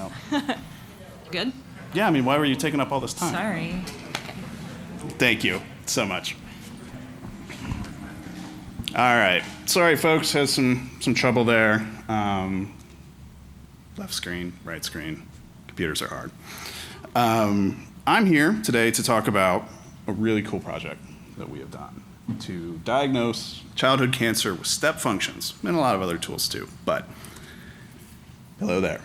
out. Good? Yeah, I mean, why were you taking up all this time? Sorry. Thank you so much. All right. Sorry, folks. Had some trouble there. Left screen, right screen. Computers are hard. I'm here today to talk about a really cool project that we have done to diagnose childhood cancer with step functions and a lot of other tools too. But hello there.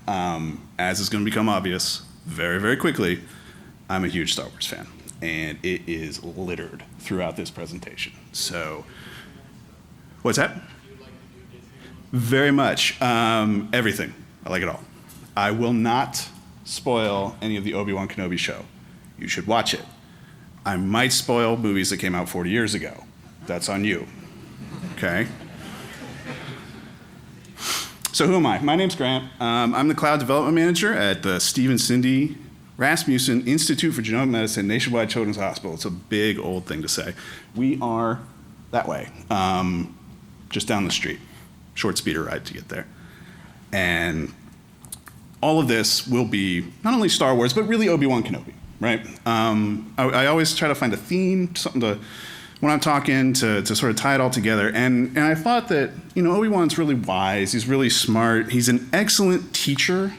As is going to become obvious very, very quickly, I'm a huge Star Wars fan, and it is littered throughout this presentation. So, what's that? Very much. Everything. I like it all. I will not spoil any of the Obi-Wan Kenobi show. You should watch it. I might spoil movies that came out 40 years ago. That's on you. Okay? So who am I? My name's Grant. I'm the Cloud Development Manager at the Stephen Cindy Rasmussen Institute for Genomic Medicine, Nationwide Children's Hospital. It's a big old thing to say. We are that way, just down the street. Short speeder ride to get there. And all of this will be not only Star Wars, but really Obi-Wan Kenobi, right? I always try to find a theme, something to, when I'm talking, to sort of tie it all together. And I thought that, Obi-Wan's really wise, he's really smart, he's an excellent teacher.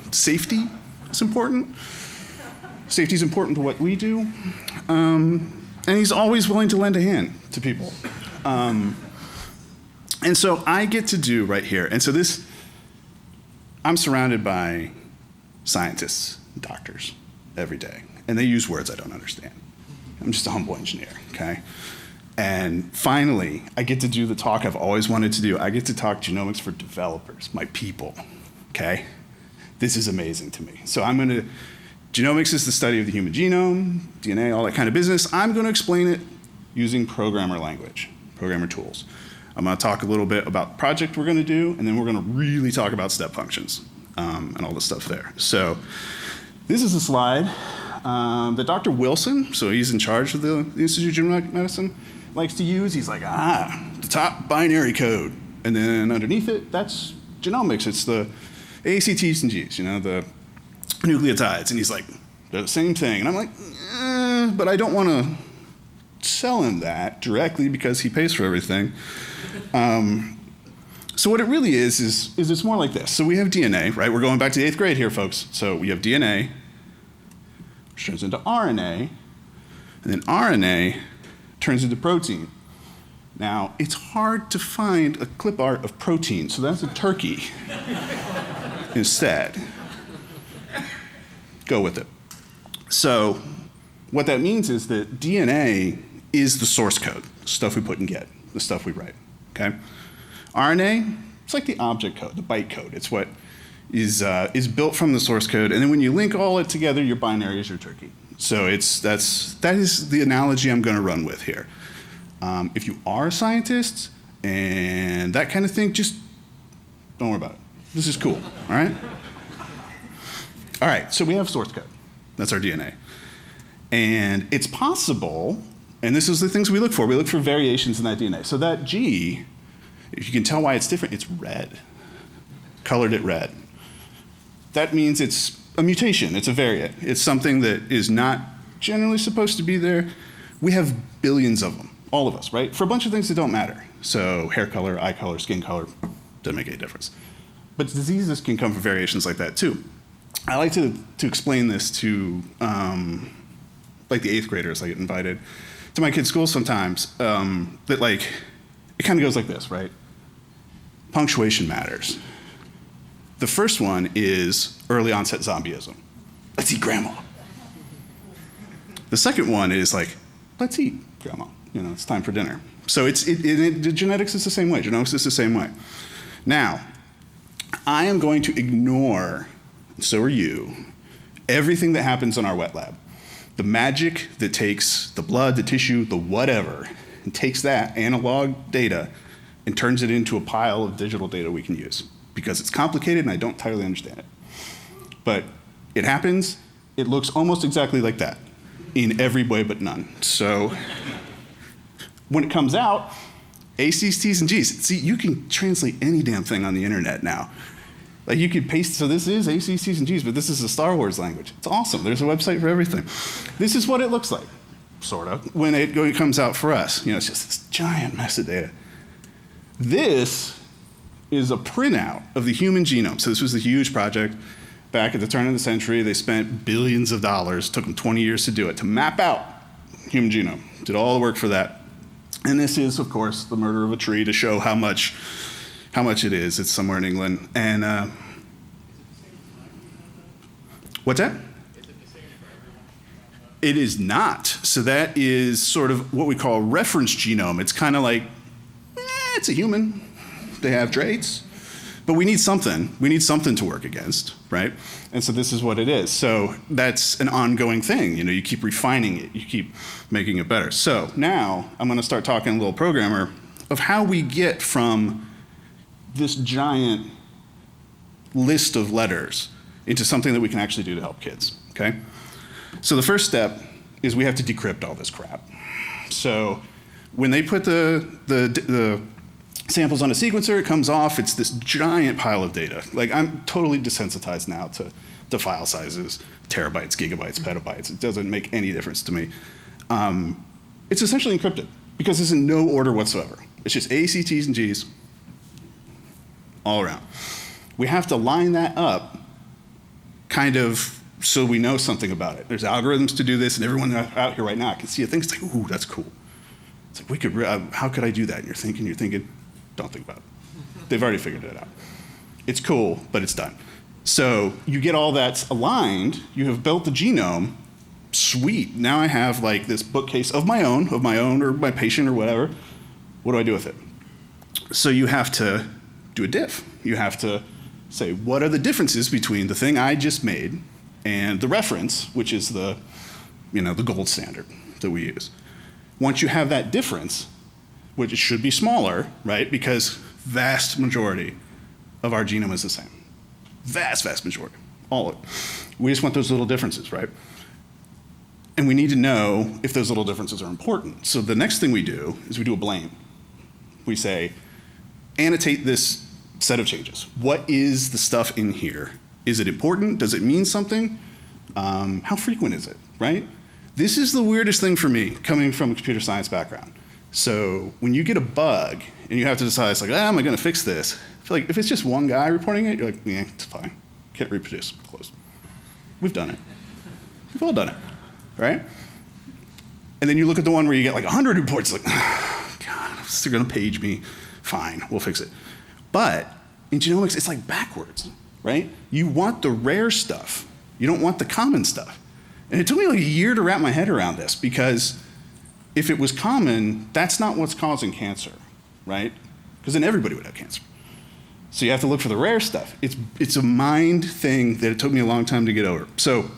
Safety is important. Safety is important to what we do. And he's always willing to lend a hand to people. And so I get to do right here, and so I'm surrounded by scientists, doctors, every day, and they use words I don't understand. I'm just a humble engineer, okay? And finally, I get to do the talk I've always wanted to do. I get to talk genomics for developers, my people, okay? This is amazing to me. So genomics is the study of the human genome, DNA, all that kind of business. I'm gonna explain it using programmer language, programmer tools. I'm going to talk a little bit about the project we're going to do, and then we're going to really talk about step functions and all the stuff there. So this is a slide that Dr. Wilson, so he's in charge of the Institute of Genomic Medicine, likes to use. He's like, the top binary code. And then underneath it, that's genomics. It's the ACTs and Gs, the nucleotides. And he's like, they're the same thing. And I'm like, but I don't want to sell him that directly because he pays for everything. So what it really is it's more like this. So we have DNA, right? We're going back to the 8th grade here, folks. So we have DNA, which turns into RNA, and then RNA turns into protein. Now, it's hard to find a clip art of protein, so that's a turkey instead. Go with it. So what that means is that DNA is the source code, the stuff we put in Git, the stuff we write, okay? RNA, it's like the object code, the byte code. It's what is built from the source code, and then when you link all it together, your binary is your turkey. So that is the analogy I'm gonna run with here. If you are a scientist and that kind of thing, just don't worry about it. This is cool, all right? All right, so we have source code. That's our DNA. And it's possible, and this is the things we look for variations in that DNA. So that G, if you can tell why it's different, it's red, colored it red. That means it's a mutation, it's a variant. It's something that is not generally supposed to be there. We have billions of them, all of us, right? For a bunch of things that don't matter. So hair color, eye color, skin color, doesn't make any difference. But diseases can come from variations like that too. I like to explain this to like the 8th graders. I get invited to my kids' school sometimes, that like, it kind of goes like this, right? Punctuation matters. The first one is early onset zombieism. Let's eat grandma. The second one is like, let's eat grandma. It's time for dinner. So genetics is the same way. Genomics is the same way. Now, I am going to ignore, so are you, everything that happens in our wet lab. The magic that takes the blood, the tissue, the whatever, and takes that analog data and turns it into a pile of digital data we can use. Because it's complicated and I don't entirely understand it. But it happens, it looks almost exactly like that in every way but none. So when it comes out, A's, T's, and G's. See, you can translate any damn thing on the internet now. Like you could paste, so this is A, C, C's, and G's, but this is a Star Wars language. It's awesome. There's a website for everything. This is what it looks like, sort of, when it comes out for us. It's just this giant mess of data. This is a printout of the human genome. So this was a huge project. Back at the turn of the century, they spent billions of dollars, took them 20 years to do it, to map out human genome. Did all the work for that. And this is, of course, the murder of a tree to show how much it is. It's somewhere in England. And what's that? It is not. So that is sort of what we call a reference genome. It's kind of like, it's a human. They have traits. But we need something. We need something to work against, right? And so this is what it is. So that's an ongoing thing. You keep refining it. You keep making it better. So now I'm going to start talking a little programmer of how we get from this giant list of letters into something that we can actually do to help kids, okay? So the first step is we have to decrypt all this crap. So when they put the samples on a sequencer, it comes off, it's this giant pile of data. Like, I'm totally desensitized now to file sizes, terabytes, gigabytes, petabytes. It doesn't make any difference to me. It's essentially encrypted because it's in no order whatsoever. It's just A, C, T's, and G's all around. We have to line that up kind of so we know something about it. There's algorithms to do this, and everyone out here right now can see a thing. It's like, ooh, that's cool. It's like, we could, how could I do that? And you're thinking, don't think about it. They've already figured it out. It's cool, but it's done. So you get all that aligned. You have built the genome. Sweet. Now I have like this bookcase of my own or my patient or whatever. What do I do with it? So you have to do a diff. You have to say, what are the differences between the thing I just made and the reference, which is the gold standard that we use. Once you have that difference, which it should be smaller, right? Because vast majority of our genome is the same. Vast majority, all of it. We just want those little differences, right? And we need to know if those little differences are important. So the next thing we do is we do a blame. We say, annotate this set of changes. What is the stuff in here? Is it important? Does it mean something? How frequent is it, right? This is the weirdest thing for me, coming from a computer science background. So when you get a bug and you have to decide, it's like, am I going to fix this? I feel like if it's just one guy reporting it, you're like, yeah, it's fine. Can't reproduce. Close. We've done it. We've all done it, right? And then you look at the one where you get like 100 reports, like, oh, God, they're going to page me. Fine, we'll fix it. But in genomics, it's like backwards, right? You want the rare stuff. You don't want the common stuff. And it took me like a year to wrap my head around this, because if it was common, that's not what's causing cancer, right? Because then everybody would have cancer. So you have to look for the rare stuff. It's a mind thing that it took me a long time to get over. So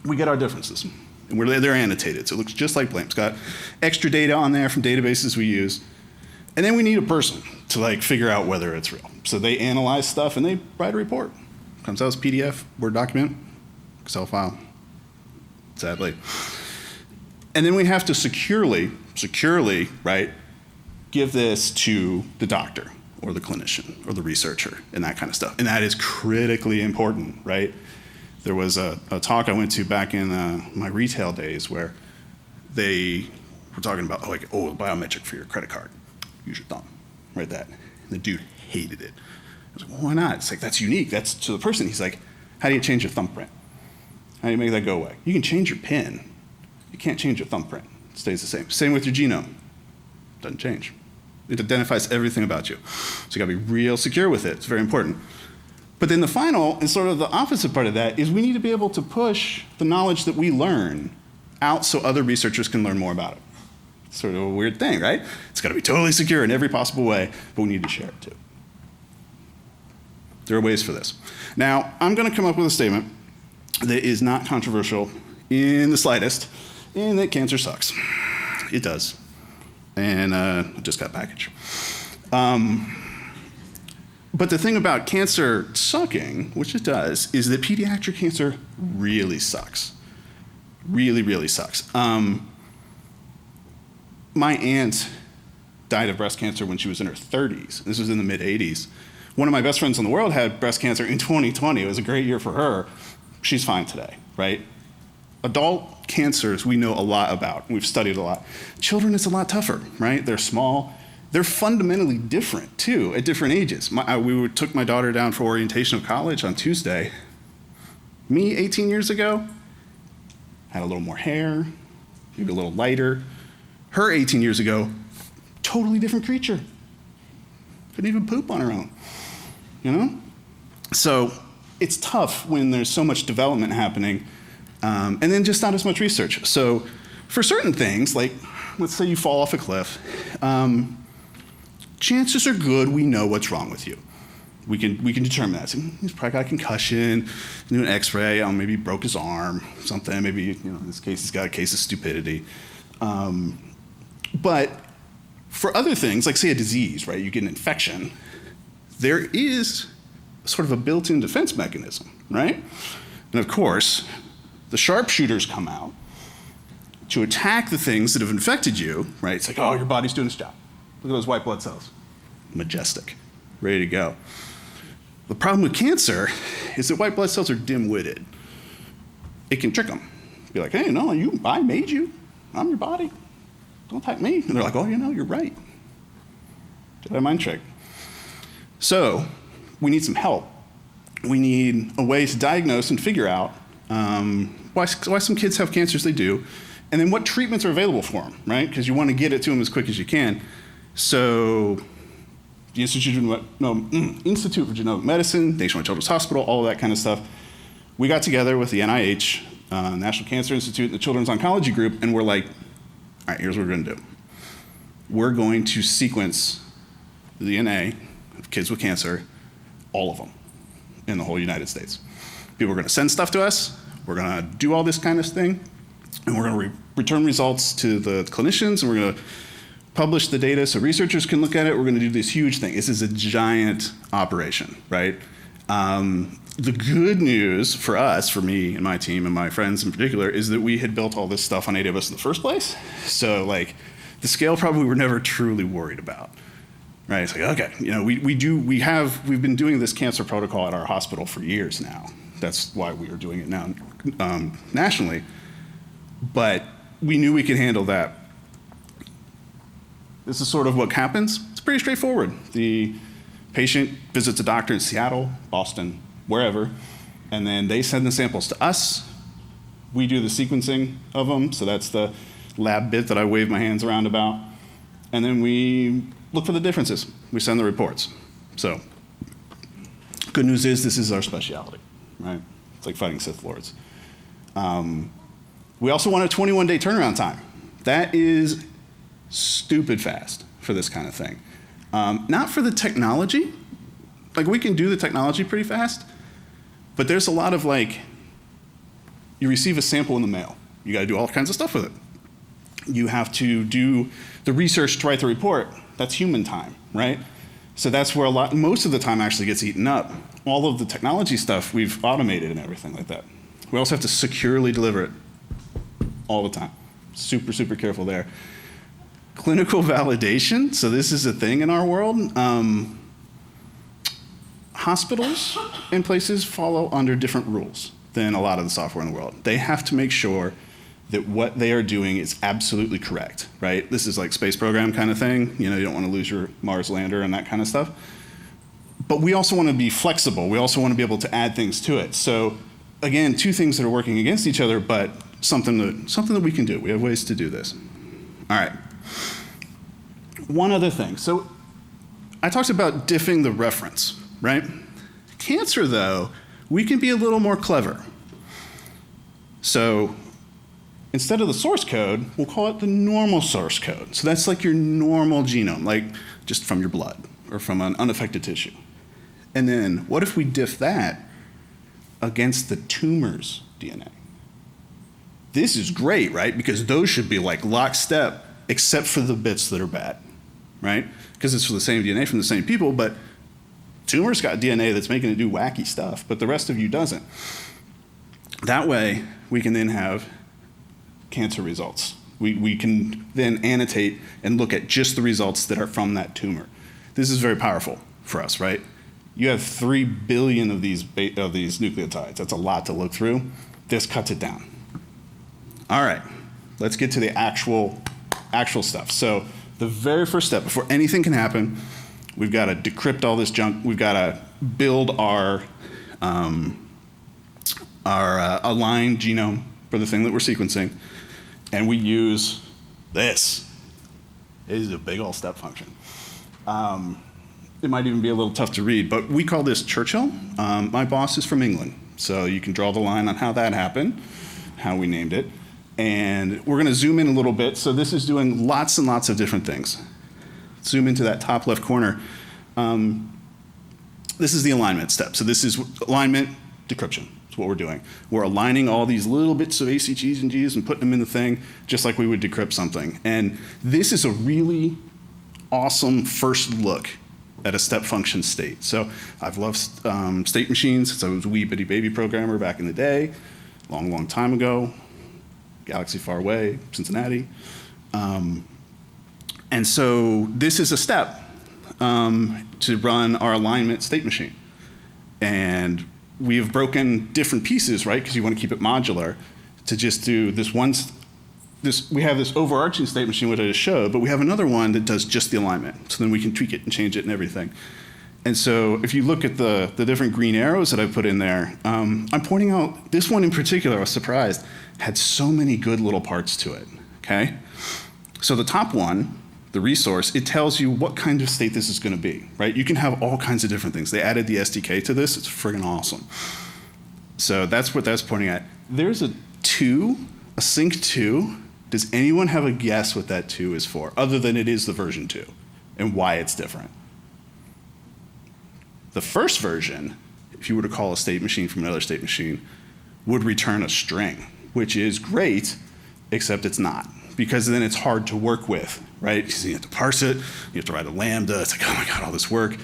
we get our differences, and they're annotated. So it looks just like blame. It's got extra data on there from databases we use. And then we need a person to like figure out whether it's real. So they analyze stuff and they write a report. Comes out as PDF, Word document, Excel file, sadly. And then we have to securely, right, give this to the doctor or the clinician or the researcher and that kind of stuff. And that is critically important, right? There was a talk I went to back in my retail days where they were talking about, biometric for your credit card. Use your thumb, right? That. And the dude hated it. I was like, well, why not? It's like, that's unique. That's to the person. He's like, how do you change your thumbprint? How do you make that go away? You can change your PIN. You can't change your thumbprint. It stays the same. Same with your genome. Doesn't change. It identifies everything about you. So you gotta be real secure with it. It's very important. But then the final, and sort of the opposite part of that, is we need to be able to push the knowledge that we learn out so other researchers can learn more about it. It's sort of a weird thing, right? It's gotta be totally secure in every possible way, but we need to share it too. There are ways for this. Now, I'm gonna come up with a statement that is not controversial in the slightest, in that cancer sucks. It does. And it just got packaged. But the thing about cancer sucking, which it does, is that pediatric cancer really sucks. Really, really sucks. My aunt died of breast cancer when she was in her 30s. This was in the mid-'80s, One of my best friends in the world had breast cancer in 2020. It was a great year for her. She's fine today, right? Adult cancers we know a lot about. We've studied a lot. Children, it's a lot tougher, right? They're small. They're fundamentally different, too, at different ages. We took my daughter down for orientation of college on Tuesday. Me, 18 years ago, had a little more hair, maybe a little lighter. Her 18 years ago, totally different creature. Couldn't even poop on her own, you know? So it's tough when there's so much development happening, and then just not as much research. So for certain things, like let's say you fall off a cliff, chances are good we know what's wrong with you. We can determine that. So he's probably got a concussion, do an x-ray, maybe he broke his arm, something, maybe in this case he's got a case of stupidity. But for other things, like say a disease, right, you get an infection, there is sort of a built-in defense mechanism, right? And of course, the sharpshooters come out to attack the things that have infected you, right? It's like, oh, your body's doing its job. Look at those white blood cells. Majestic, ready to go. The problem with cancer is that white blood cells are dim-witted. It can trick them. Be like, hey, no, I made you. I'm your body. Don't attack me. And they're like, oh, you're right. Did I mind trick? So we need some help. We need a way to diagnose and figure out why some kids have cancers they do, and then what treatments are available for them, right? Because you want to get it to them as quick as you can. So the Institute for Genomic Medicine, Nationwide Children's Hospital, all of that kind of stuff. We got together with the NIH, National Cancer Institute, and the Children's Oncology Group, and we're like, all right, here's what we're going to do. We're going to sequence the DNA of kids with cancer, all of them, in the whole United States. People are going to send stuff to us. We're going to do all this kind of thing, and we're going to return results to the clinicians, and we're going to publish the data so researchers can look at it. We're going to do this huge thing. This is a giant operation, right? The good news for us, for me and my team and my friends in particular, is that we had built all this stuff on AWS in the first place. So like the scale probably we're never truly worried about, right? It's like, okay, we've been doing this cancer protocol at our hospital for years now. That's why we are doing it now nationally. But we knew we could handle that. This is sort of what happens. It's pretty straightforward. The patient visits a doctor in Seattle, Boston, wherever, and then they send the samples to us. We do the sequencing of them, so that's the lab bit that I wave my hands around about. And then we look for the differences. We send the reports. So good news is this is our specialty, right? It's like fighting Sith Lords. We also want a 21-day turnaround time. That is stupid fast for this kind of thing. Not for the technology. Like we can do the technology pretty fast, but there's a lot of you receive a sample in the mail. You got to do all kinds of stuff with it. You have to do the research to write the report. That's human time, right? So that's where most of the time actually gets eaten up. All of the technology stuff we've automated and everything like that. We also have to securely deliver it all the time. Super, super careful there. Clinical validation, so this is a thing in our world. Hospitals and places follow under different rules than a lot of the software in the world. They have to make sure that what they are doing is absolutely correct, right? This is like space program kind of thing. You don't want to lose your Mars lander and that kind of stuff. But we also want to be flexible. We also want to be able to add things to it. So again, two things that are working against each other, but something that we can do. We have ways to do this. All right. One other thing. So I talked about diffing the reference, right? Cancer, though, we can be a little more clever. So instead of the source code, we'll call it the normal source code. So that's like your normal genome, like just from your blood or from an unaffected tissue. And then what if we diff that against the tumor's DNA? This is great, right? Because those should be like lockstep, except for the bits that are bad, right? Because it's for the same DNA from the same people, but tumor's got DNA that's making it do wacky stuff, but the rest of you doesn't. That way, we can then have cancer results. We can then annotate and look at just the results that are from that tumor. This is very powerful for us, right? You have 3 billion of these nucleotides. That's a lot to look through. This cuts it down. All right, let's get to the actual stuff. So the very first step, before anything can happen, we've got to decrypt all this junk. We've got to build our aligned genome for the thing that we're sequencing, and we use this. It is a big old step function. It might even be a little tough to read, but we call this Churchill. My boss is from England, so you can draw the line on how that happened, how we named it. And we're gonna zoom in a little bit. So this is doing lots and lots of different things. Zoom into that top left corner. This is the alignment step. So this is alignment, decryption. That's what we're doing. We're aligning all these little bits of ACGs and Gs and putting them in the thing, just like we would decrypt something. And this is a really awesome first look at a step function state. So I've loved state machines since I was a wee bitty baby programmer back in the day, long, long time ago, galaxy far away, Cincinnati. And so this is a step to run our alignment state machine. And we've broken different pieces, right, because you want to keep it modular, to just do this one. We have this overarching state machine, which I just showed, but we have another one that does just the alignment. So then we can tweak it and change it and everything. And so if you look at the different green arrows that I put in there, I'm pointing out this one in particular, I was surprised, had so many good little parts to it, okay? So the top one, the resource, it tells you what kind of state this is gonna be, right? You can have all kinds of different things. They added the SDK to this, it's friggin' awesome. So that's what that's pointing at. There's a 2, a sync 2. Does anyone have a guess what that 2 is for, other than it is the version 2 and why it's different? The first version, if you were to call a state machine from another state machine, would return a string, which is great, except it's not, because then it's hard to work with, right? Because you have to parse it, you have to write a lambda, it's like, oh my God, all this work.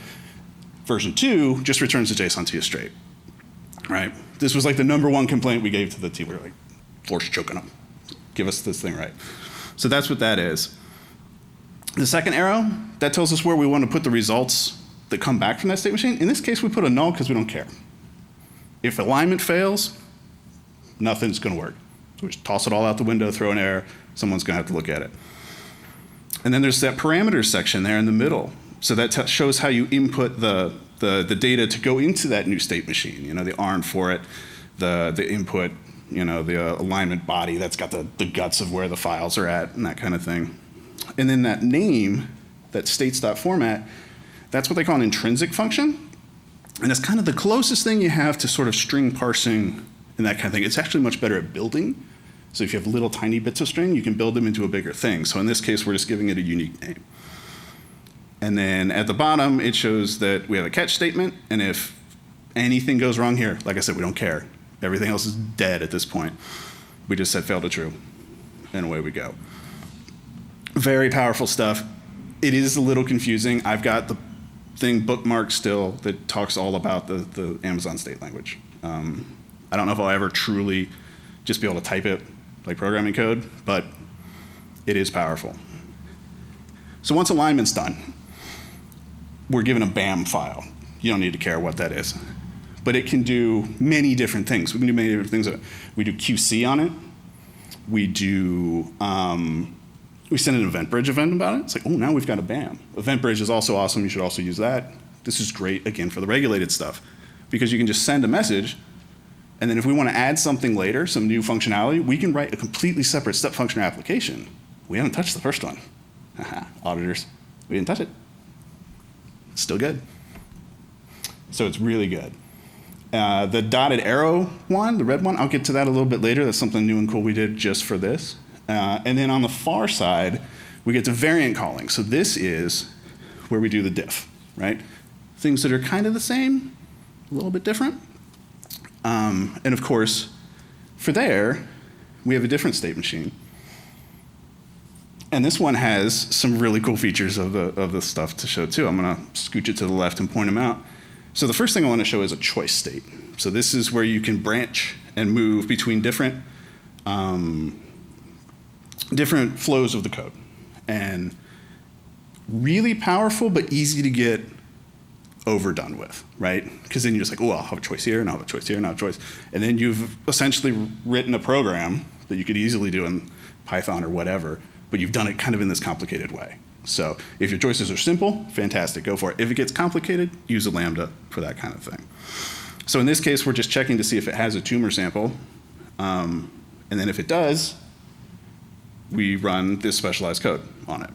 Version 2 just returns the JSON to you straight, right? This was like the #1 complaint we gave to the team. We were like, Flor's choking them. Give us this thing right. So that's what that is. The second arrow, that tells us where we want to put the results that come back from that state machine. In this case, we put a null because we don't care. If alignment fails, nothing's going to work. So we just toss it all out the window, throw an error, someone's going to have to look at it. And then there's that parameters section there in the middle. So that shows how you input the data to go into that new state machine, you know, the ARN for it, the input, you know, the alignment body that's got the guts of where the files are at and that kind of thing. And then that name, that states.format, that's what they call an intrinsic function. And it's kind of the closest thing you have to sort of string parsing and that kind of thing. It's actually much better at building. So if you have little tiny bits of string, you can build them into a bigger thing. So in this case, we're just giving it a unique name. And then at the bottom, it shows that we have a catch statement. And if anything goes wrong here, like I said, we don't care. Everything else is dead at this point. We just set fail to true, and away we go. Very powerful stuff. It is a little confusing. I've got the thing bookmarked still that talks all about the Amazon state language. I don't know if I'll ever truly just be able to type it like programming code, but it is powerful. So once alignment's done, we're given a BAM file. You don't need to care what that is. But it can do many different things. We can do many different things. We do QC on it. We do, we send an EventBridge event about it. It's like, oh, now we've got a BAM. EventBridge is also awesome. You should also use that. This is great, again, for the regulated stuff, because you can just send a message, and then if we want to add something later, some new functionality, we can write a completely separate step function application. We haven't touched the first one. Auditors, we didn't touch it. It's still good. So it's really good. The dotted arrow one, the red one, I'll get to that a little bit later. That's something new and cool we did just for this. And then on the far side, we get to variant calling. So this is where we do the diff, right? Things that are kind of the same, a little bit different. And of course, for there, we have a different state machine. And this one has some really cool features of the stuff to show too. I'm gonna scooch it to the left and point them out. So the first thing I want to show is a choice state. So this is where you can branch and move between different flows of the code. And really powerful, but easy to get overdone with, right? Because then you're just like, oh, I'll have a choice here, and I'll have a choice here, and I'll have a choice. And then you've essentially written a program that you could easily do in Python or whatever, but you've done it kind of in this complicated way. So if your choices are simple, fantastic, go for it. If it gets complicated, use a Lambda for that kind of thing. So in this case, we're just checking to see if it has a tumor sample. And then if it does, we run this specialized code on it.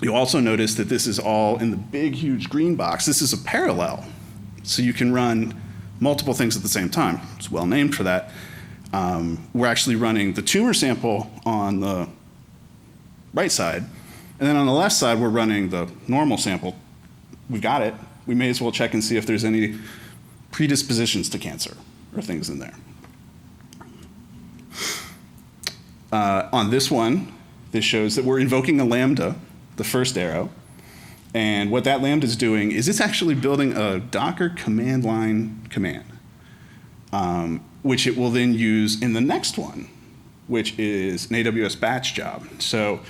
You'll also notice that this is all in the big, huge green box. This is a parallel. So you can run multiple things at the same time. It's well named for that. We're actually running the tumor sample on the right side. And then on the left side, we're running the normal sample. We got it. We may as well check and see if there's any predispositions to cancer or things in there. On this one, this shows that we're invoking a Lambda, the first arrow. And what that Lambda is doing is it's actually building a Docker command line command, which it will then use in the next one, which is an AWS batch job. So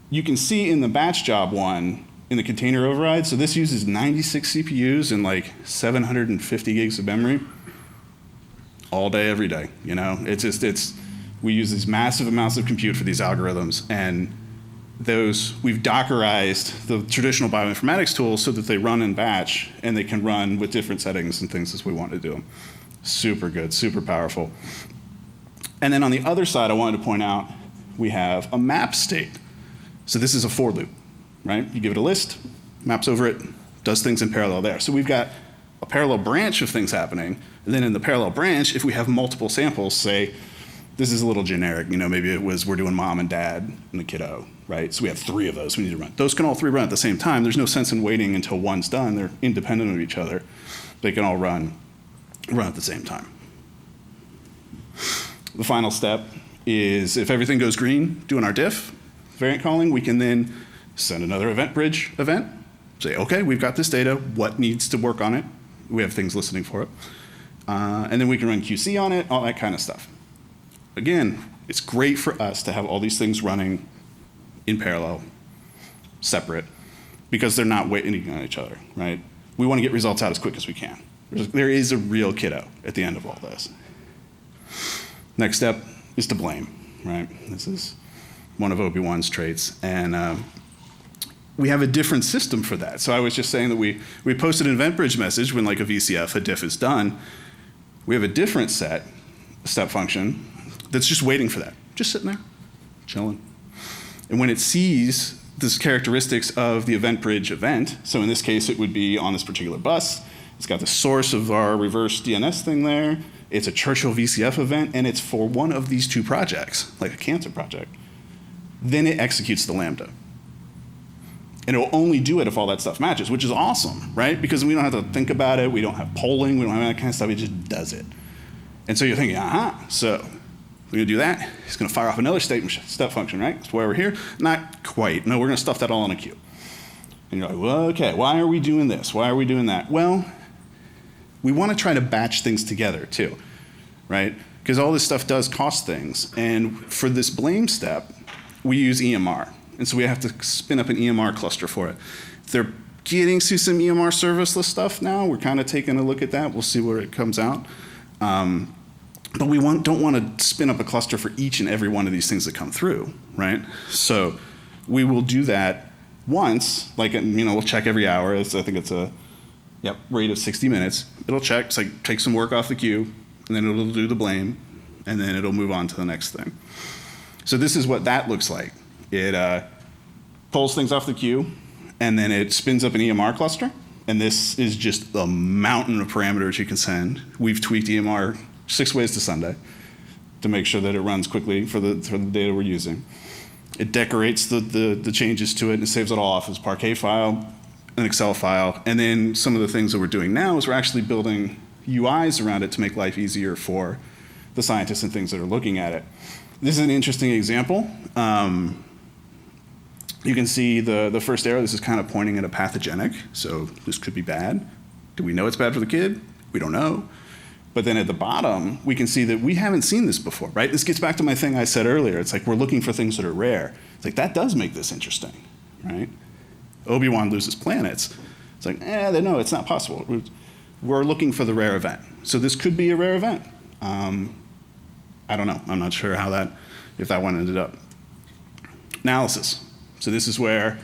you can see in the batch job one, in the container override, so this uses 96 CPUs and like 750 gigs of memory all day, every day. You know, we use these massive amounts of compute for these algorithms, and we've Dockerized the traditional bioinformatics tools so that they run in batch and they can run with different settings and things as we want to do them. Super good, super powerful. And then on the other side, I wanted to point out we have a map state. So this is a for loop, right? You give it a list, maps over it, does things in parallel there. So we've got a parallel branch of things happening, and then in the parallel branch, if we have multiple samples, say, this is a little generic, you know, maybe it was we're doing mom and dad and the kiddo, right? So we have 3 of those we need to run. Those can all 3 run at the same time. There's no sense in waiting until one's done. They're independent of each other. They can all run at the same time. The final step is if everything goes green, doing our diff, variant calling, we can then send another event bridge event, say, okay, we've got this data, what needs to work on it? We have things listening for it. And then we can run QC on it, all that kind of stuff. Again, it's great for us to have all these things running in parallel, separate, because they're not waiting on each other, right? We want to get results out as quick as we can. There is a real kiddo at the end of all this. Next step is to blame, right? This is one of Obi-Wan's traits, and we have a different system for that. So I was just saying that we posted an event bridge message when like a VCF, a diff is done. We have a different step function that's just waiting for that, just sitting there, chilling. And when it sees this characteristics of the event bridge event, so in this case it would be on this particular bus, it's got the source of our reverse DNS thing there, it's a Churchill VCF event, and it's for one of these 2 projects, like a cancer project. Then it executes the Lambda. And it will only do it if all that stuff matches, which is awesome, right? Because we don't have to think about it, we don't have polling, we don't have that kind of stuff, it just does it. And so you're thinking, so we're gonna do that, it's gonna fire off another step function, right? That's why we're here. Not quite, no, we're gonna stuff that all in a queue. And you're like, well, okay, why are we doing this? Why are we doing that? Well, we wanna try to batch things together too, right? Because all this stuff does cost things. And for this blame step, we use EMR. And so we have to spin up an EMR cluster for it. They're getting to some EMR serviceless stuff now. We're kind of taking a look at that. We'll see where it comes out. But we don't want to spin up a cluster for each and every one of these things that come through, right? So we will do that once, like, we'll check every hour. I think it's a rate of 60 minutes. It'll check, it's like take some work off the queue, and then it'll do the blame, and then it'll move on to the next thing. So this is what that looks like. It pulls things off the queue, and then it spins up an EMR cluster, and this is just a mountain of parameters you can send. We've tweaked EMR 6 ways to Sunday to make sure that it runs quickly for the data we're using. It decorates the changes to it, and it saves it all off as Parquet file, an Excel file, and then some of the things that we're doing now is we're actually building UIs around it to make life easier for the scientists and things that are looking at it. This is an interesting example. You can see the first arrow, this is kind of pointing at a pathogenic, so this could be bad. Do we know it's bad for the kid? We don't know. But then at the bottom, we can see that we haven't seen this before, right? This gets back to my thing I said earlier. It's like we're looking for things that are rare. It's like that does make this interesting, right? Obi-Wan loses planets, It's like, no, it's not possible. We're looking for the rare event. So this could be a rare event. I don't know. I'm not sure if that one ended up. Analysis. So this is where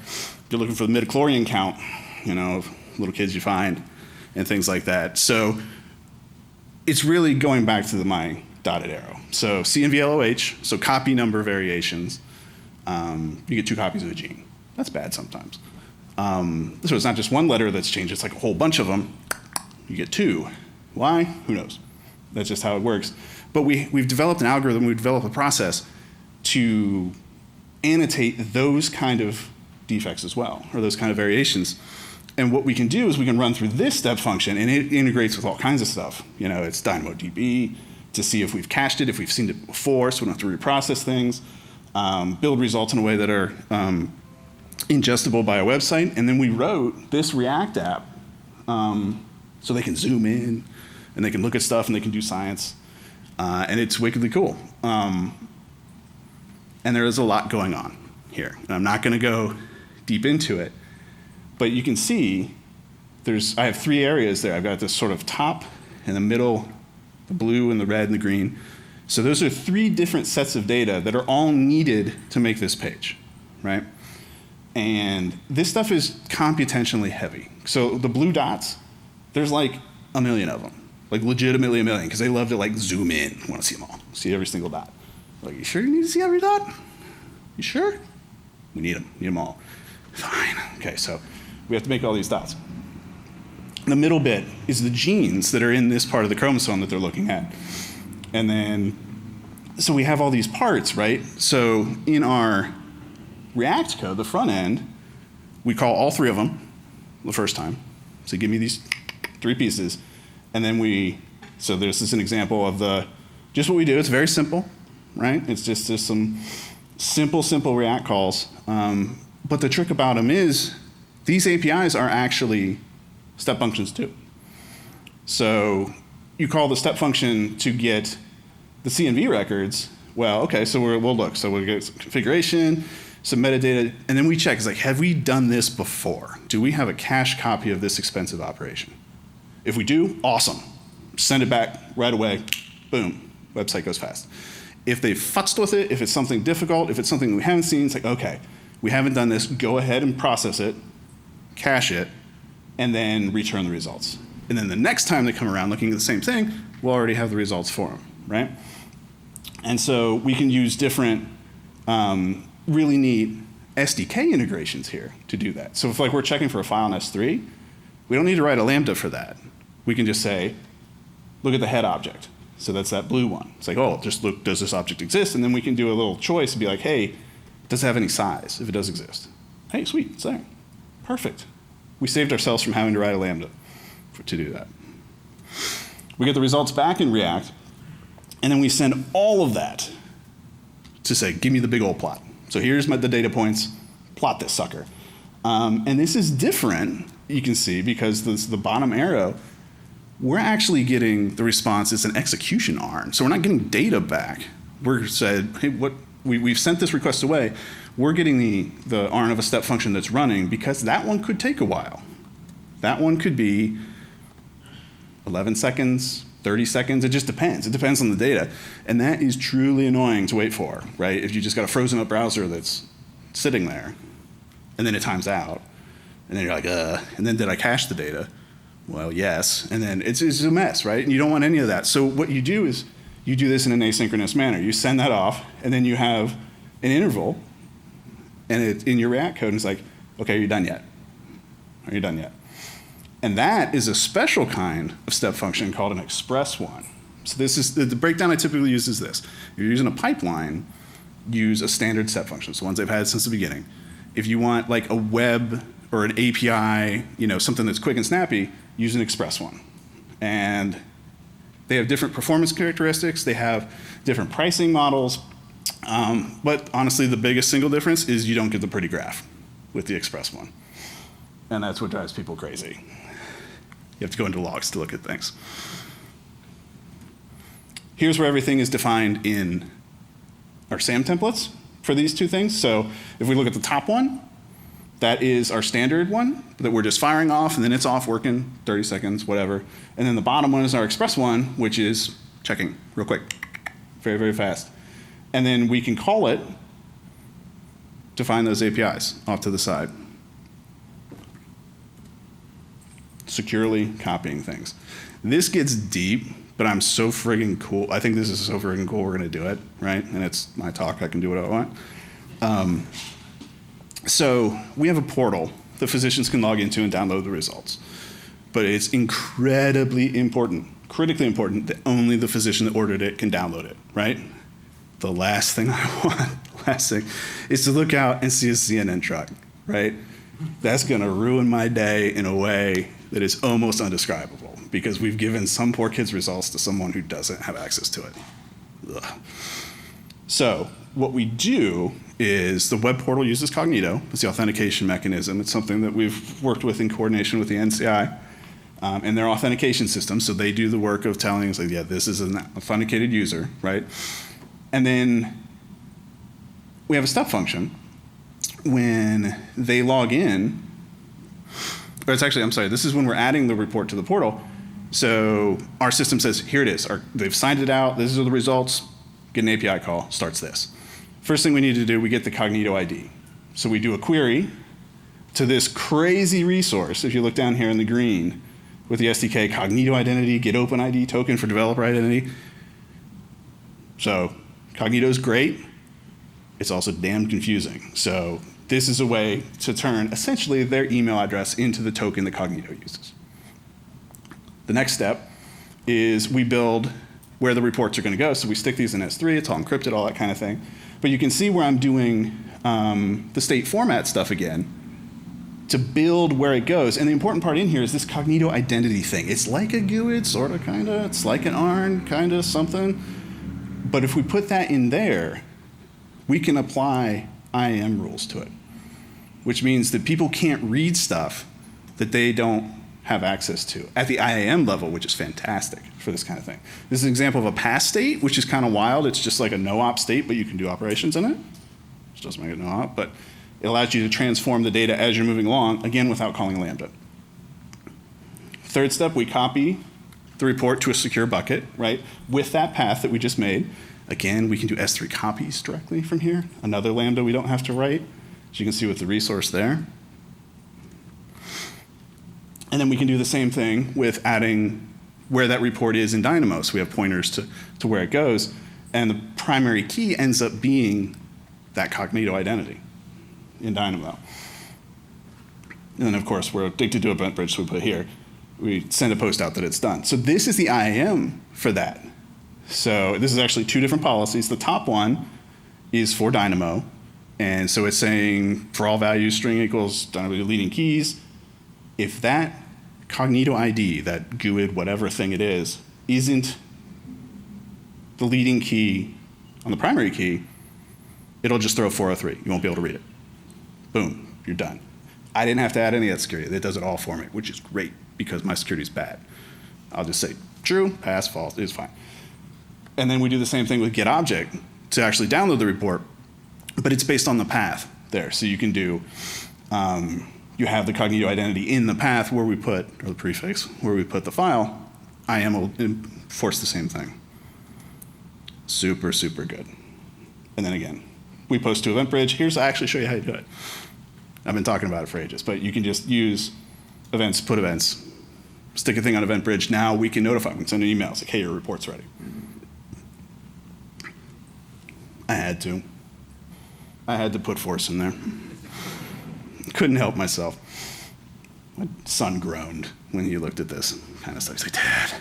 you're looking for the midichlorian count, of little kids you find and things like that. So it's really going back to my dotted arrow. So CNV-LOH, so copy number variations. You get 2 copies of a gene. That's bad sometimes. So it's not just one letter that's changed, it's like a whole bunch of them. You get 2. Why? Who knows? That's just how it works. But we've developed an algorithm, we've developed a process to annotate those kind of defects as well, or those kind of variations. And what we can do is we can run through this step function, and it integrates with all kinds of stuff. It's DynamoDB to see if we've cached it, if we've seen it before, so we don't have to reprocess things, build results in a way that are ingestible by a website. And then we wrote this React app so they can zoom in, and they can look at stuff, and they can do science. And it's wickedly cool. And there is a lot going on here. And I'm not going to go deep into it, but you can see I have 3 areas there. I've got this sort of top and the middle, the blue and the red and the green. So those are 3 different sets of data that are all needed to make this page, right? And this stuff is computationally heavy. So the blue dots, there's like a million of them, like legitimately a million, because they love to like zoom in, want to see them all, see every single dot. Like, you sure you need to see every dot? You sure? We need them all. Fine. Okay, so we have to make all these dots. The middle bit is the genes that are in this part of the chromosome that they're looking at. And then, so we have all these parts, right? So in our React code, the front end, we call all 3 of them the first time. So give me these 3 pieces. And then so this is an example of just what we do. It's very simple, right? It's just some simple React calls. But the trick about them is these APIs are actually step functions too. So you call the step function to get the CNV records. Well, okay, so we'll look. So we'll get some configuration, some metadata, and then we check. It's like, have we done this before? Do we have a cache copy of this expensive operation? If we do, awesome. Send it back right away. Boom. Website goes fast. If they've futzed with it, if it's something difficult, if it's something we haven't seen, it's like, okay, we haven't done this. Go ahead and process it, cache it, and then return the results. And then the next time they come around looking at the same thing, we'll already have the results for them, right? And so we can use different really neat SDK integrations here to do that. So if we're checking for a file in S3, we don't need to write a Lambda for that. We can just say, look at the head object. So that's that blue one. It's like, oh, just look, does this object exist? And then we can do a little choice and be like, hey, does it have any size if it does exist? Hey, sweet, it's there. Perfect. We saved ourselves from having to write a Lambda to do that. We get the results back in React, and then we send all of that to say, give me the big old plot. So here's the data points, plot this sucker. And this is different, you can see, because the bottom arrow, we're actually getting the response as an execution arm. So we're not getting data back. We're said, hey, we've sent this request away. We're getting the arm of a step function that's running because that one could take a while. That one could be 11 seconds, 30 seconds. It just depends. It depends on the data. And that is truly annoying to wait for, right? If you just got a frozen up browser that's sitting there, and then it times out, and then you're like, and then did I cache the data? Well, yes. And then it's a mess, right? And you don't want any of that. So what you do is you do this in an asynchronous manner. You send that off, and then you have an interval, and it's in your React code, and it's like, okay, are you done yet? Are you done yet? And that is a special kind of step function called an express one. So this is the breakdown I typically use is this. If you're using a pipeline, use a standard step function. It's the ones I've had since the beginning. If you want like a web or an API, something that's quick and snappy, use an express one. And they have different performance characteristics. They have different pricing models. But honestly, the biggest single difference is you don't get the pretty graph with the express one. And that's what drives people crazy. You have to go into logs to look at things. Here's where everything is defined in our SAM templates for these 2 things. So if we look at the top one, That is our standard one that we're just firing off, and then it's off working, 30 seconds, whatever. And then the bottom one is our express one, which is checking real quick, very, very fast. And then we can call it to find those APIs off to the side. Securely copying things. This gets deep, but I'm so friggin' cool. I think this is so friggin' cool, we're gonna do it, right? And it's my talk, I can do what I want. So we have a portal that physicians can log into and download the results. But it's incredibly important, critically important, that only the physician that ordered it can download it, right? The last thing I want, last thing, is to look out and see a CNN truck, right? That's gonna ruin my day in a way that is almost undescribable because we've given some poor kid's results to someone who doesn't have access to it. Ugh. So what we do is the web portal uses Cognito. It's the authentication mechanism. It's something that we've worked with in coordination with the NCI and their authentication system. So they do the work of telling us, like, yeah, this is an authenticated user, right? And then we have a step function. When they log in, or it's actually, I'm sorry, this is when we're adding the report to the portal. So our system says, here it is. They've signed it out. These are the results. Get an API call, starts this. First thing we need to do, we get the Cognito ID. So we do a query to this crazy resource, if you look down here in the green, with the SDK, Cognito identity, get open ID token for developer identity. So Cognito is great. It's also damn confusing. So this is a way to turn essentially their email address into the token that Cognito uses. The next step is we build where the reports are going to go. So we stick these in S3, it's all encrypted, all that kind of thing. But you can see where I'm doing the state format stuff again to build where it goes. And the important part in here is this Cognito identity thing. It's like a GUID, sort of, kind of. It's like an ARN, kind of, something. But if we put that in there, we can apply IAM rules to it, which means that people can't read stuff that they don't have access to at the IAM level, which is fantastic for this kind of thing. This is an example of a pass state, which is kind of wild. It's just like a no-op state, but you can do operations in it. Which doesn't make it no-op, but it allows you to transform the data as you're moving along, again, without calling Lambda. Third step, we copy the report to a secure bucket, right, with that path that we just made. Again, we can do S3 copies directly from here. Another Lambda we don't have to write, as you can see with the resource there. And then we can do the same thing with adding where that report is in Dynamo. So we have pointers to where it goes. And the primary key ends up being that Cognito identity in Dynamo. And then, of course, we're addicted to event bridge, so we put here. We send a post out that it's done. So this is the IAM for that. So this is actually two different policies. The top one is for Dynamo. And so it's saying for all values, string equals Dynamo leading keys. If that Cognito ID, that GUID, whatever thing it is, isn't the leading key on the primary key, it'll just throw 403. You won't be able to read it. Boom, you're done. I didn't have to add any of that security. It does it all for me, which is great because my security is bad. I'll just say true, pass, false, it's fine. And then we do the same thing with getObject to actually download the report, but it's based on the path there. So you can do, you have the Cognito identity in the path where we put, or the prefix, where we put the file. IAM will enforce the same thing. Super, super good. And then again, we post to EventBridge. Here's, I actually show you how to do it. I've been talking about it for ages, but you can just use events, put events, stick a thing on EventBridge. Now we can notify them, send an email, it's like, hey, your report's ready. I had to put force in there. Couldn't help myself. My son groaned when he looked at this kind of stuff. He's like, Dad.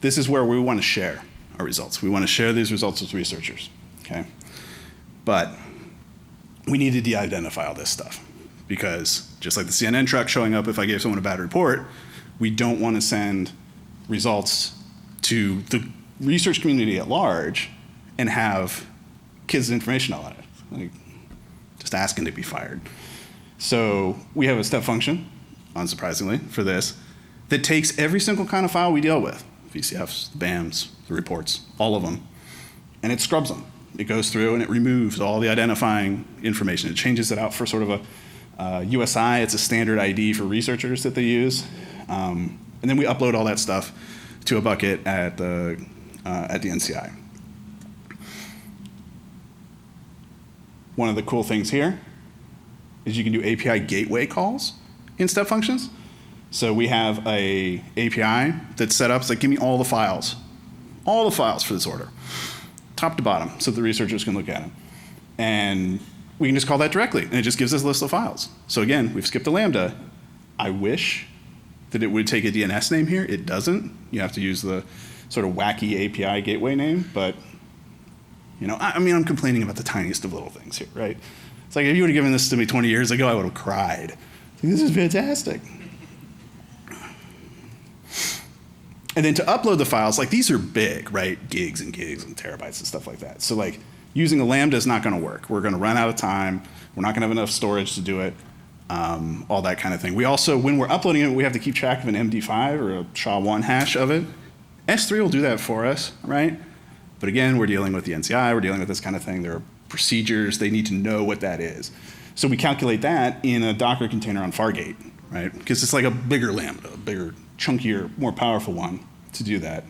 This is where we want to share our results. We want to share these results with researchers, okay? But we need to de-identify all this stuff because just like the CNN truck showing up if I gave someone a bad report, we don't want to send results to the research community at large and have kids' information all on it, like just asking to be fired. So we have a step function, unsurprisingly, for this, that takes every single kind of file we deal with, VCFs, BAMs, the reports, all of them, and it scrubs them. It goes through and it removes all the identifying information. It changes it out for sort of a USI. It's a standard ID for researchers that they use. And then we upload all that stuff to a bucket at the NCI. One of the cool things here is you can do API gateway calls in step functions. So we have a API that's set up. It's like, give me all the files for this order, top to bottom, so the researchers can look at them. And we can just call that directly, and it just gives us a list of files. So again, we've skipped a Lambda. I wish that it would take a DNS name here. It doesn't. You have to use the sort of wacky API gateway name, but I mean, I'm complaining about the tiniest of little things here, right? It's like if you would have given this to me 20 years ago, I would have cried. Like, this is fantastic. And then to upload the files, like these are big, right? Gigs and terabytes and stuff like that. So like using a Lambda is not going to work. We're going to run out of time. We're not going to have enough storage to do it. All that kind of thing. We also, when we're uploading it, we have to keep track of an MD5 or a SHA-1 hash of it. S3 will do that for us, right? But again, we're dealing with the NCI, we're dealing with this kind of thing. There are procedures, they need to know what that is. So we calculate that in a Docker container on Fargate, right? Because it's like a bigger Lambda, a bigger, chunkier, more powerful one to do that.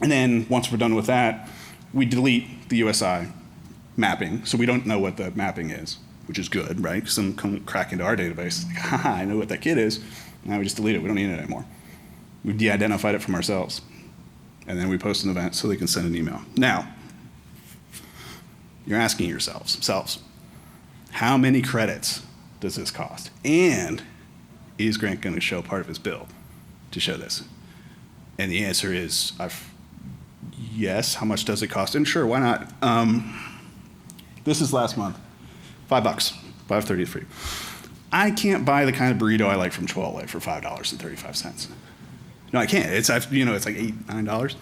And then once we're done with that, we delete the USI mapping, so we don't know what the mapping is, which is good, right? Because someone come crack into our database, like, haha, I know what that kid is. Now we just delete it, we don't need it anymore. We've de-identified it from ourselves. And then we post an event so they can send an email. Now, you're asking yourselves, how many credits does this cost? And is Grant going to show part of his bill to show this? And the answer is yes. How much does it cost? And sure, why not? This is last month, $5, $5.33. I can't buy the kind of burrito I like from Chipotle for $5.35. No, I can't. It's like $8, $9.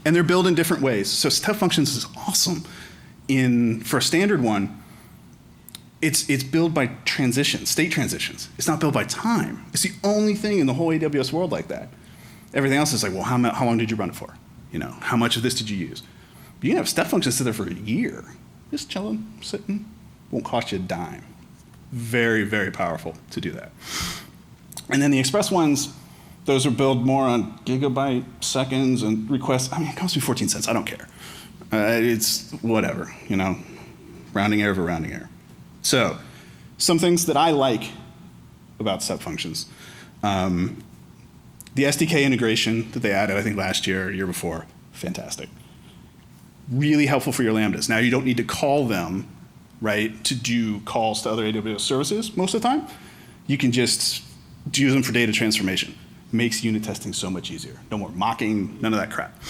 And they're built in different ways. So step functions is awesome. For a standard one, it's built by state transitions. It's not built by time. It's the only thing in the whole AWS world like that. Everything else is like, well, how long did you run it for? How much of this did you use? You can have step functions sit there for a year, just chilling, sitting. Won't cost you a dime. Very, very powerful to do that. And then the express ones, those are built more on gigabyte seconds and requests. I mean, it costs me 14 cents. I don't care. It's whatever, rounding error over rounding error. So some things that I like about step functions. The SDK integration that they added, I think last year or year before, fantastic. Really helpful for your Lambdas. Now you don't need to call them, right, to do calls to other AWS services most of the time. You can just use them for data transformation. Makes unit testing so much easier. No more mocking, none of that crap.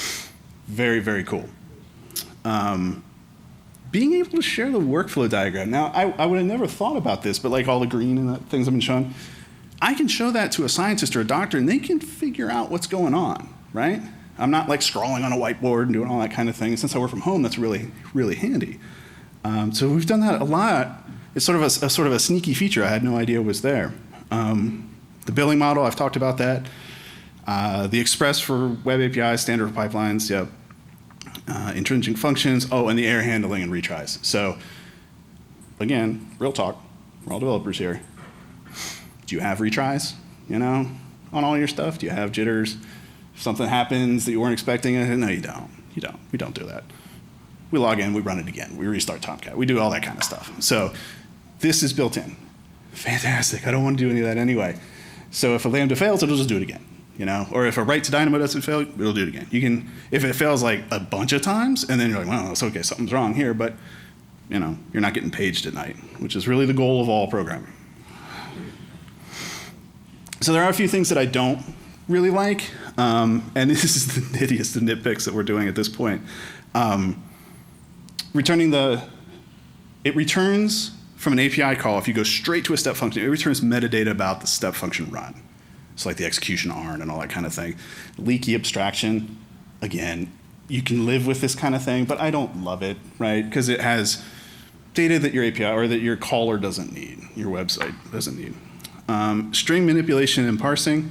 Very, very cool. Being able to share the workflow diagram. Now, I would have never thought about this, but like all the green and the things I've been showing, I can show that to a scientist or a doctor and they can figure out what's going on, right? I'm not like scrawling on a whiteboard and doing all that kind of thing. Since I work from home, that's really, really handy. So we've done that a lot. It's sort of a sneaky feature I had no idea was there. The billing model, I've talked about that. The Express for web APIs, standard pipelines, yep. Intrinsic functions, and the error handling and retries. So again, real talk, we're all developers here. Do you have retries, on all your stuff? Do you have jitters? If something happens that you weren't expecting, no, you don't. We don't do that. We log in, we run it again. We restart Tomcat. We do all that kind of stuff. So this is built in. Fantastic. I don't want to do any of that anyway. So if a Lambda fails, it'll just do it again, Or if a write to Dynamo doesn't fail, it'll do it again. You can, if it fails like a bunch of times, and then you're like, well, it's okay, something's wrong here, but you're not getting paged at night, which is really the goal of all programming. So there are a few things that I don't really like, and this is the nittiest of nitpicks that we're doing at this point. It returns from an API call, if you go straight to a step function, it returns metadata about the step function run. So like the execution ARN and all that kind of thing. Leaky abstraction, again, you can live with this kind of thing, but I don't love it, right? Because it has data that your API or that your caller doesn't need, your website doesn't need. String manipulation and parsing,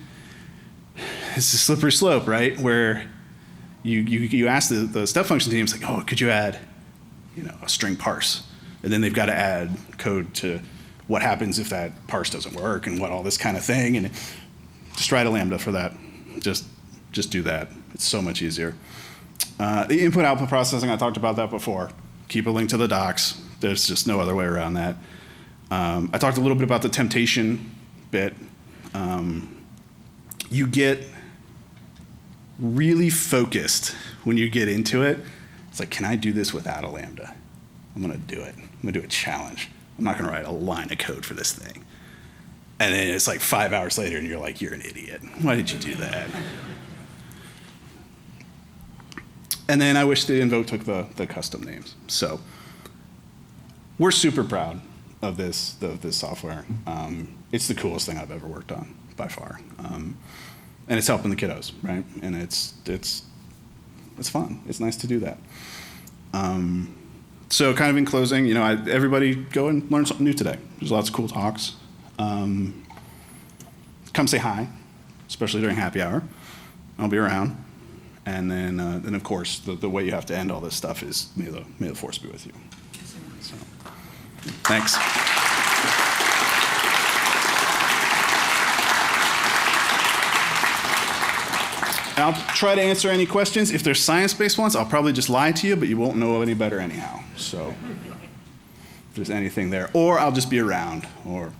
it's a slippery slope, right? Where you ask the step function team, it's like, oh, could you add, a string parse? And then they've got to add code to what happens if that parse doesn't work and what all this kind of thing. And just write a Lambda for that. Just do that. It's so much easier. The input-output processing, I talked about that before. Keep a link to the docs. There's just no other way around that. I talked a little bit about the temptation bit. You get really focused when you get into it. It's like, can I do this without a Lambda? I'm going to do it. I'm going to do a challenge. I'm not going to write a line of code for this thing. And then it's like 5 hours later, and you're like, you're an idiot. Why did you do that? And then I wish the Invoke took the custom names. So we're super proud of this software. It's the coolest thing I've ever worked on, by far. And it's helping the kiddos, right? And it's fun. It's nice to do that. So kind of in closing, everybody go and learn something new today. There's lots of cool talks. Come say hi, especially during happy hour. I'll be around. And then of course, the way you have to end all this stuff is may the force be with you. So, thanks. I'll try to answer any questions. If there's science-based ones, I'll probably just lie to you, but you won't know any better anyhow. So if there's anything there. Or I'll just be around, or